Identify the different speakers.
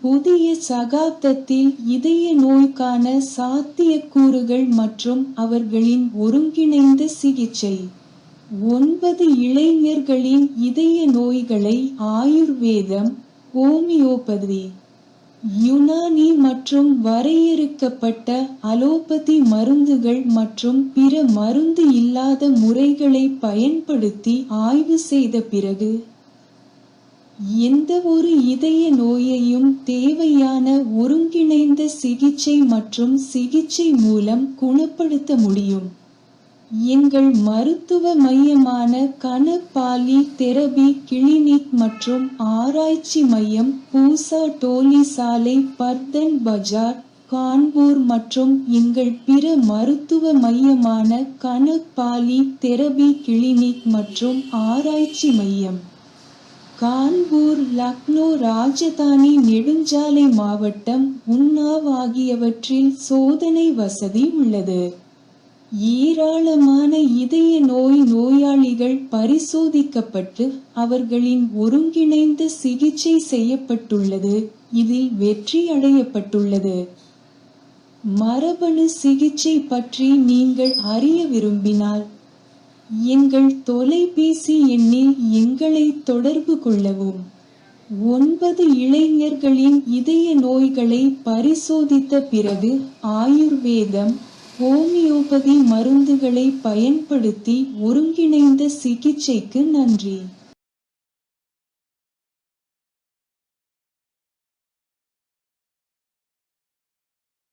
Speaker 1: புதிய சகாப்தத்தில் இதய நோய்க்கான சாத்தியக்கூறுகள் மற்றும் அவர்களின் ஒருங்கிணைந்த சிகிச்சை. 9 இளைஞர்களின் இதய நோய்களை ஆயுர்வேதம், ஹோமியோபதி, யுனானி மற்றும் வரையறுக்கப்பட்ட அலோபதி மருந்துகள் மற்றும் பிற மருந்து இல்லாத முறைகளை பயன்படுத்தி ஆய்வு செய்த பிறகு எந்தவொரு இதய நோயையும் தேவையான ஒருங்கிணைந்த சிகிச்சை மற்றும் சிகிச்சை மூலம் குணப்படுத்த முடியும். எங்கள் மருத்துவ மையமான கன பாலி தெரபி கிளினிக் மற்றும் ஆராய்ச்சி மையம் பூசா டோலி சாலை, பர்தன் பஜார், கான்பூர் மற்றும் எங்கள் பிற மருத்துவ மையமான கன பாலி தெரபி கிளினிக் மற்றும் ஆராய்ச்சி மையம் கான்பூர், லக்னோ, ராஜதானி நெடுஞ்சாலை மாவட்டம், உன்னாவ் ஆகியவற்றில் சோதனை வசதி உள்ளது. ஏராளமான இதய நோயாளிகள் பரிசோதிக்கப்பட்டு அவர்களின் ஒருங்கிணைந்த சிகிச்சை செய்யப்பட்டுள்ளது. இதில் வெற்றி அடையப்பட்டுள்ளது. மரபணு சிகிச்சை பற்றி நீங்கள் அறிய விரும்பினால் எங்கள் தொலைபேசி எண்ணில் எங்களை தொடர்பு கொள்ளவும். 9 இளைஞர்களின் இதய நோய்களை பரிசோதித்த பிறகு ஆயுர்வேதம், ஹோமியோபதி மருந்துகளை பயன்படுத்தி ஒருங்கிணைந்த சிகிச்சைக்கு நன்றி.